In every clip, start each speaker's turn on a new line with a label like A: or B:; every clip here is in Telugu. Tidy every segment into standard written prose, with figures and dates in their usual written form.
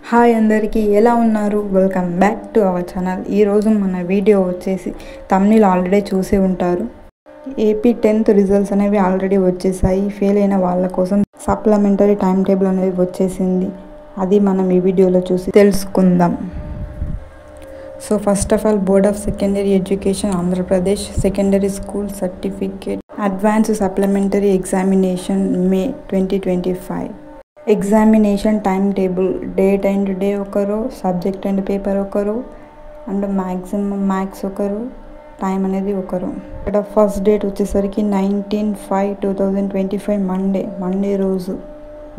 A: హాయ్ అందరికీ ఎలా ఉన్నారు? Welcome back to our channel. ఈరోజు మన వీడియో వచ్చేసి తమిళ ఆల్రెడీ చూసే ఉంటారు. ఏపీ 10th రిజల్ట్స్ అనేవి ఆల్రెడీ వచ్చేసాయి. ఫెయిల్ అయిన వాళ్ళ కోసం సప్లిమెంటరీ టైం టేబుల్ అనేది వచ్చేసింది. అది మనం ఈ వీడియోలో చూసి తెలుసుకుందాం. So first of all, board of secondary education Andhra Pradesh secondary school certificate advance supplementary examination May 2025. Examination time table, date and day ఒకరు, సబ్జెక్ట్ అండ్ పేపర్ ఒకరు, అండ్ మ్యాక్సిమం మ్యాథ్స్ ఒకరు, టైం అనేది ఒకరు. ఇక్కడ ఫస్ట్ డేట్ వచ్చేసరికి 19/5/2025 మండే రోజు,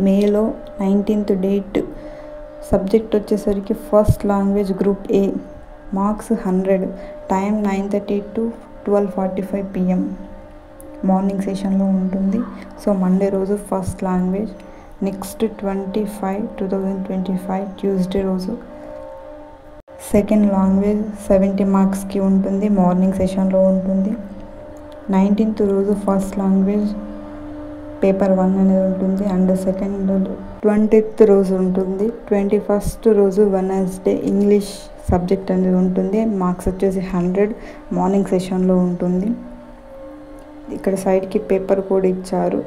A: మేలో 19th డేట్. సబ్జెక్ట్ వచ్చేసరికి first language group A, marks 100, time 9:30 to 12:45 PM morning సెషన్లో ఉంటుంది. సో మండే రోజు ఫస్ట్ లాంగ్వేజ్. నెక్స్ట్ 25/2025 ట్యూస్డే రోజు సెకండ్ లాంగ్వేజ్ 70 మార్క్స్కి ఉంటుంది, మార్నింగ్ సెషన్లో ఉంటుంది. 19th రోజు ఫస్ట్ లాంగ్వేజ్ పేపర్ 1 అనేది ఉంటుంది, అండ్ సెకండ్ 20th రోజు ఉంటుంది. 21st రోజు వెడ్నెస్డే ఇంగ్లీష్ సబ్జెక్ట్ అనేది ఉంటుంది, మార్క్స్ వచ్చేసి 100, మార్నింగ్ సెషన్లో ఉంటుంది. ఇక్కడ సైడ్కి పేపర్ కూడా ఇచ్చారు.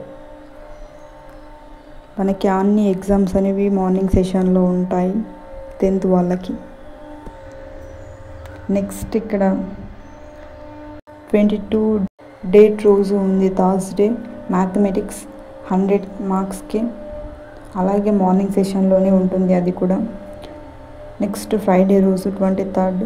A: మనకి అన్ని ఎగ్జామ్స్ అనేవి మార్నింగ్ సెషన్లో ఉంటాయి 10th వాళ్ళకి. నెక్స్ట్ ఇక్కడ 22 డేట్ రోజు ఉంది, థర్స్డే, మ్యాథమెటిక్స్ 100 మార్క్స్కి, అలాగే మార్నింగ్ సెషన్లోనే ఉంటుంది అది కూడా. నెక్స్ట్ ఫ్రైడే రోజు 23rd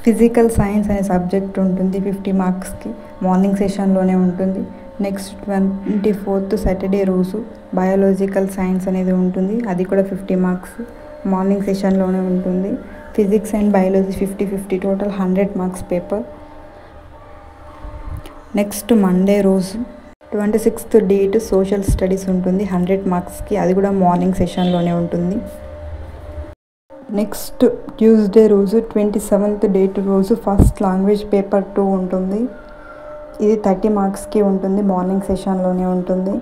A: ఫిజికల్ సైన్స్ అనే సబ్జెక్ట్ ఉంటుంది, 50 మార్క్స్కి, మార్నింగ్ సెషన్లోనే ఉంటుంది. నెక్స్ట్ 24th సాటర్డే రోజు బయాలజికల్ సైన్స్ అనేది ఉంటుంది, అది కూడా 50 మార్క్స్, మార్నింగ్ సెషన్లోనే ఉంటుంది. Physics and biology 50-50, total 100 marks paper. Next Monday రోజు 26th డేట్ సోషల్ స్టడీస్ ఉంటుంది, 100 మార్క్స్కి, అది కూడా మార్నింగ్ సెషన్లోనే ఉంటుంది. నెక్స్ట్ ట్యూస్డే రోజు 27th డేట్ రోజు ఫస్ట్ లాంగ్వేజ్ పేపర్ 2 ఉంటుంది, ఇది 30 మార్క్స్కి ఉంటుంది, మార్నింగ్ సెషన్లోనే ఉంటుంది.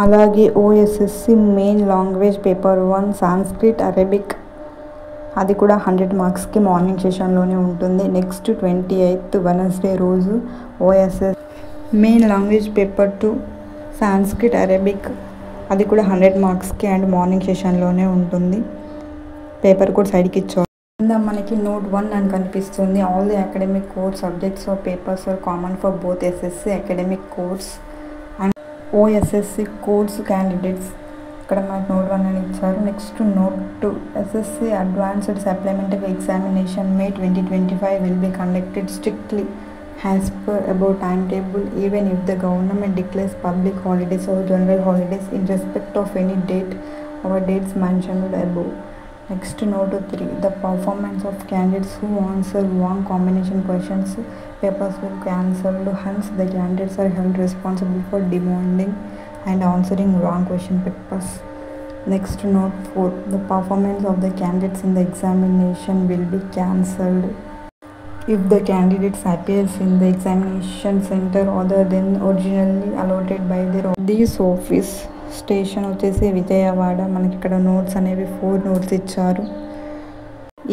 A: అలాగే OSSC main language paper 1 Sanskrit Arabic, అది కూడా 100 మార్క్స్కి, మార్నింగ్ సెషన్లోనే ఉంటుంది. నెక్స్ట్ 28th వెడ్నెస్డే రోజు OSS main language paper 2 Sanskrit Arabic, అది కూడా 100 మార్క్స్కి అండ్ మార్నింగ్ సెషన్లోనే ఉంటుంది. పేపర్ కూడా సైడ్కి ఇచ్చారు. కింద మనకి note 1 అని కనిపిస్తుంది. All the academic course subjects or papers are common for both SSC academic course and OSSC course candidates. ఇక్కడ మనకి note 1 అని ఇచ్చారు. Next note 2, SSC advanced supplementary examination May 2025 will be conducted strictly as per above timetable even if the government declares public holidays or general holidays in respect of any date or dates mentioned above. Next note 3, the performance of candidates who answer wrong combination questions papers will cancelled, hence the candidates are held responsible for demanding and answering wrong question papers. Next note 4, the performance of the candidates in the examination will be cancelled if the candidates appears in the examination center other than originally allotted by their this office. Station వచ్చేసి విజయవాడ. మనకి ఇక్కడ నోట్స్ అనేవి 4 నోట్స్ ఇచ్చారు.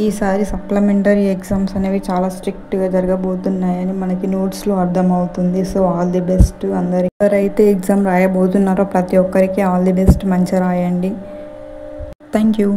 A: ఈసారి సప్లిమెంటరీ ఎగ్జామ్స్ అనేవి చాలా స్ట్రిక్ట్గా జరగబోతున్నాయని మనకి నోట్స్లో అర్థమవుతుంది. సో ఆల్ ది బెస్ట్ అందరికి. ఎవరైతే ఎగ్జామ్ రాయబోతున్నారో ప్రతి ఒక్కరికి ఆల్ ది బెస్ట్, మంచిగా రాయండి. Thank you.